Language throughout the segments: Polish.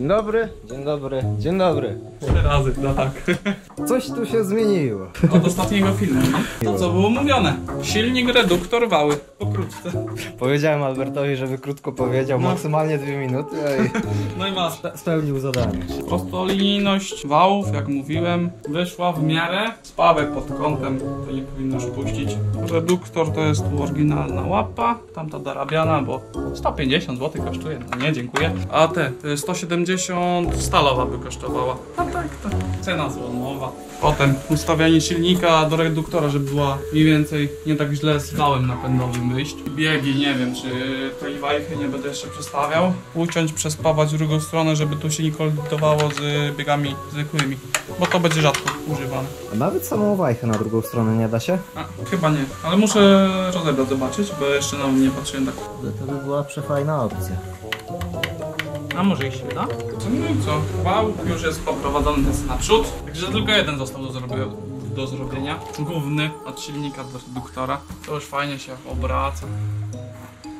Dzień dobry, dzień dobry, dzień dobry. 4 razy, no tak. Coś tu się zmieniło. Od ostatniego filmu. To co było mówione? Silnik, reduktor, wały. Pokrótce. Powiedziałem Albertowi, żeby krótko powiedział, maksymalnie 2 minuty, No i masz. spełnił zadanie. Prostolinijność wałów, jak mówiłem, wyszła w miarę. Spawek pod kątem, to nie powinno już puścić. Reduktor to jest tu oryginalna łapa. Tamta dorabiana, bo 150 zł kosztuje. No nie, dziękuję. A te 170 stalowa by kosztowała. A tak, to cena złomowa. Potem ustawianie silnika do reduktora, żeby była mniej więcej nie tak źle z wałem napędowym wyjść. Biegi, nie wiem, czy tej wajchy nie będę jeszcze przestawiał. Uciąć, przespawać w drugą stronę, żeby tu się nie kolidowało z biegami zwykłymi. Bo to będzie rzadko używane. A nawet samą wajchę na drugą stronę nie da się? A, chyba nie, ale muszę rozebrać, zobaczyć, bo jeszcze na mnie nie patrzyłem tak. To by była przefajna opcja. A może ich się da? No i co? Wał już jest poprowadzony naprzód, także tylko jeden został do zrobienia. Główny od silnika do reduktora. To już fajnie się obraca.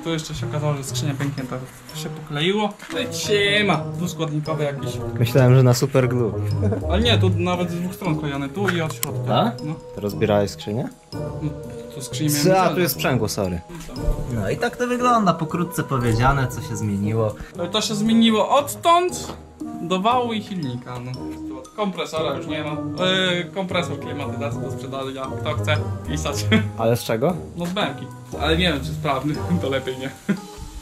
Tu jeszcze się okazało, że skrzynia pęknięta. To się pokleiło. Trzyma! Tu składnikowy jakiś. Myślałem, że na super glue. Ale nie, tu nawet z dwóch stron klejone. Tu i od środka. A? No. To rozbierałeś skrzynię? No, tu skrzynię miałem. A, tu jest sprzęgło, sorry. No i tak to wygląda, pokrótce powiedziane, co się zmieniło. To się zmieniło odtąd do wału i silnika. No. Kompresora już nie ma. Kompresor klimatyzacji do sprzedania. Kto chce pisać? Ale z czego? No z BMki. Ale nie wiem, czy sprawny, to lepiej nie.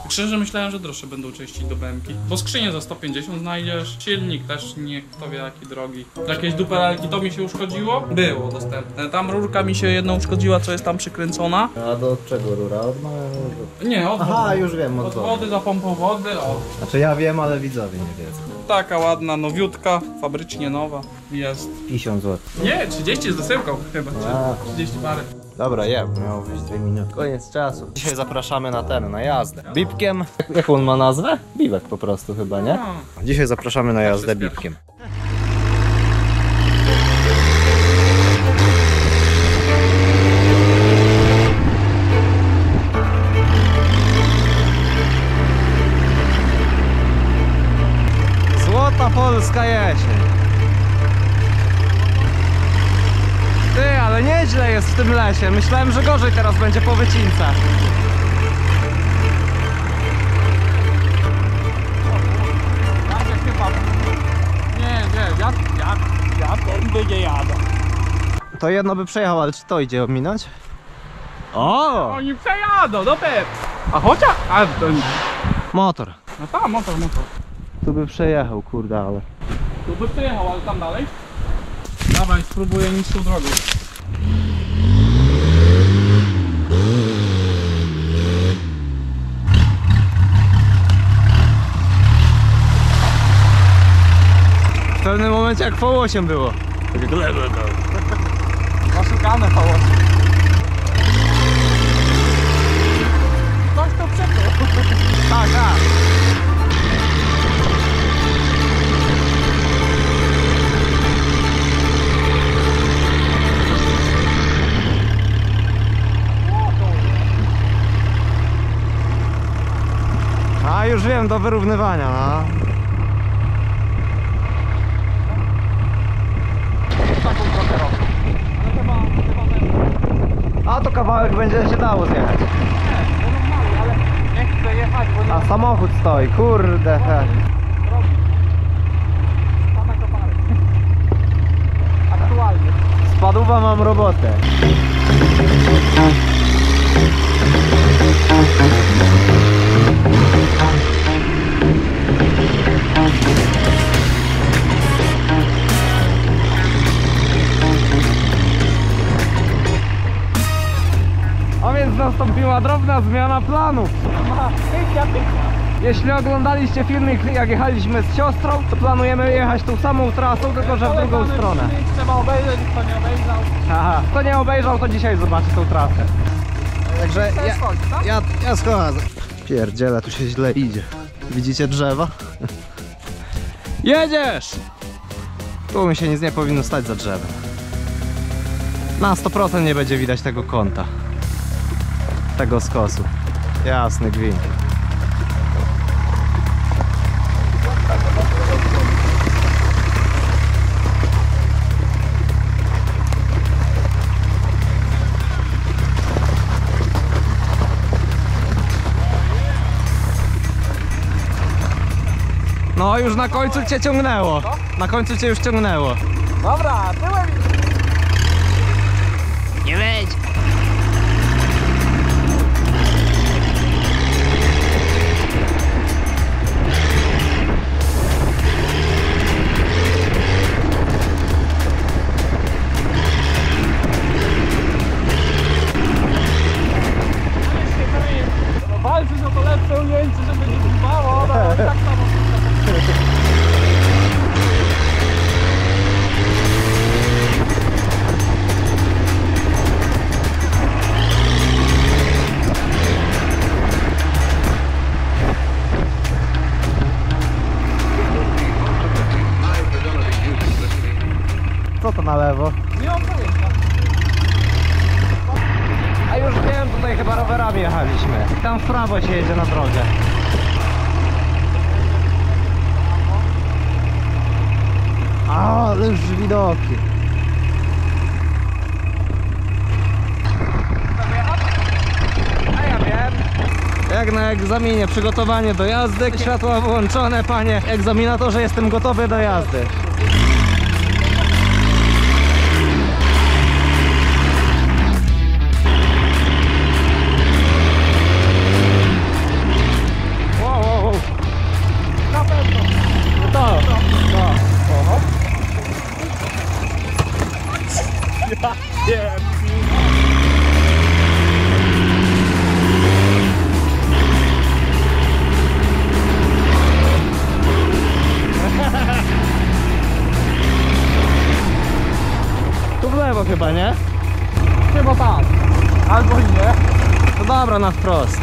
Szczerze myślałem, że droższe będą części do BMki. Bo skrzynię za 150 znajdziesz, silnik też nie kto wie jaki drogi. Jakieś duperelki to mi się uszkodziło? Było dostępne. Tam rurka mi się jedna uszkodziła, co jest tam przykręcona. A do czego rura? Od Nie, od Aha, wody. już wiem, Od wody za pompą wody, o. Znaczy ja wiem, ale widzowie nie wiedzą. Taka ładna, nowiutka, fabrycznie nowa jest. 50 zł. Nie, 30 z dosyłką chyba, czy 30 parę. Dobra, miało być 2 minuty. Koniec czasu. Dzisiaj zapraszamy na jazdę. Bipkiem. Jak on ma nazwę? Bibek po prostu chyba, nie? No. Dzisiaj zapraszamy na jazdę bipkiem. Złota polska jesień. Ty, ale nieźle jest w tym lesie. Myślałem, że gorzej teraz będzie po wycinkach. Ja tędy nie jadę. To jedno by przejechał, ale czy to idzie ominąć? O! Oni przejadą, no pewnie. A chociaż... A, to... Motor. No tam, motor. Tu by przejechał, kurde, ale... Tu by przejechał, ale tam dalej? Dawaj, spróbuję niższą drogą. W pewnym momencie jak V8 było. Zaszukane V8. Ktoś to przepnął. Tak. A już wiem, do wyrównywania, no. Taką trochę robię. Ale chyba A to kawałek będzie się dało zjechać. nie, normalnie, ale nie chcę jechać, bo nie A samochód stoi, kurde. robi. Same kopary. Aktualnie. Spadówa mam robotę. A więc nastąpiła drobna zmiana planów. Jeśli oglądaliście filmik jak jechaliśmy z siostrą, to planujemy jechać tą samą trasą, tylko że w drugą stronę. Trzeba obejrzeć, kto nie obejrzał. Aha, kto nie obejrzał, to dzisiaj zobaczy tą trasę. Także ja schodzę. Pierdziele, tu się źle idzie. Widzicie drzewa? Jedziesz! Tu mi się nic nie powinno stać za drzewem. Na 100% nie będzie widać tego kąta. Tego skosu. Jasny gwint. No już na końcu cię ciągnęło. Na końcu cię już ciągnęło. Dobra, tyłem. Nie wejdź. Walczysz o to lepsze ujęcie, żeby nie zbało, ale tak samo. Co to na lewo? Nie mam pojęcia. A już wiem, tutaj chyba rowerami jechaliśmy. Tam w prawo się jedzie na drogę. Ale już widoki. A ja wiem. Jak na egzaminie, przygotowanie do jazdy, światła włączone, panie egzaminatorze, jestem gotowy do jazdy. Na pewno. To. Oho. Tu w lewo chyba, nie? Chyba tak. Albo nie. No dobra, na wprost.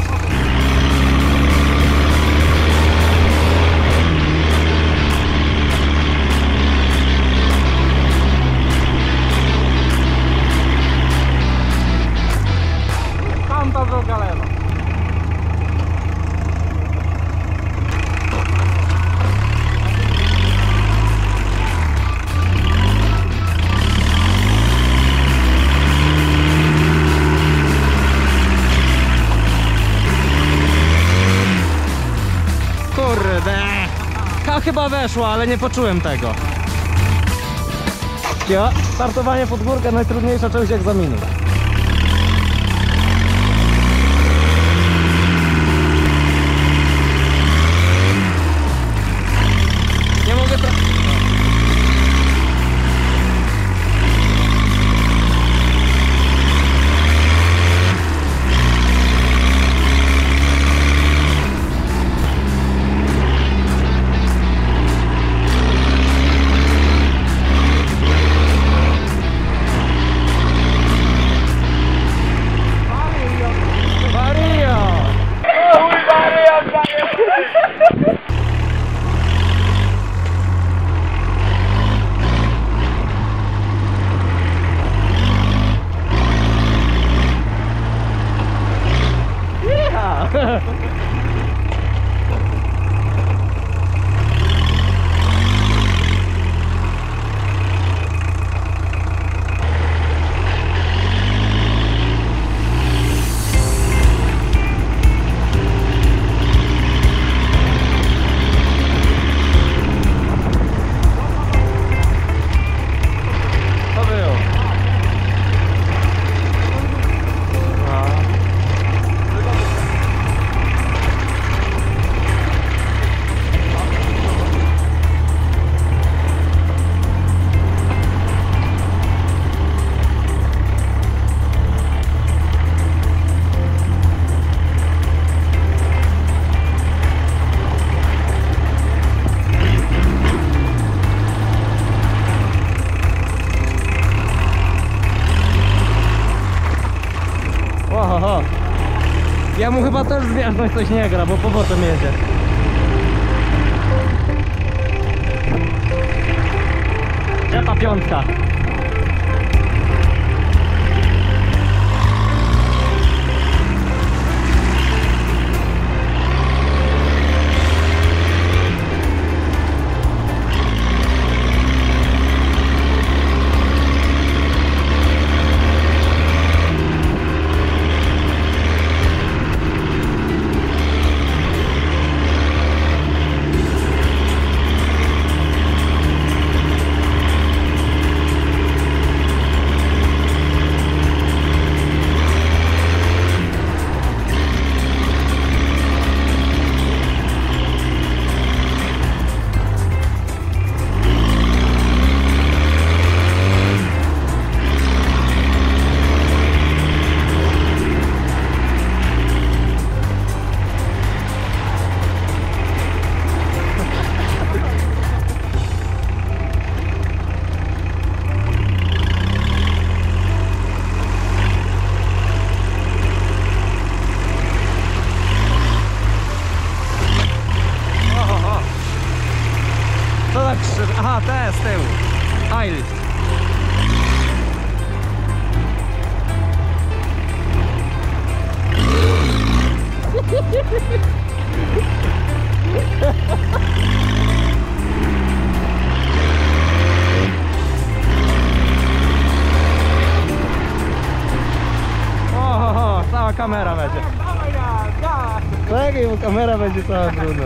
Tamta droga lewa. Kurde. Chyba weszło, ale nie poczułem tego. Ja, startowanie pod górkę najtrudniejsza część egzaminu. Nie mogę Ja mu chyba też zwięźność coś nie gra, bo powrotem jedzie. Gdzie ta piątka? Aha, te z tyłu. Ail. O, cała kamera będzie. Dawaj na, Czekaj, bo kamera będzie cała brudna.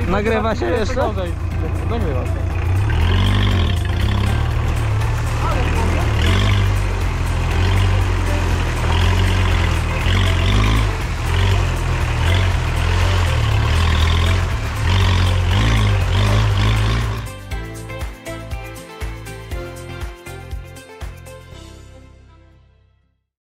Nagrywa się jeszcze? Nagrywa.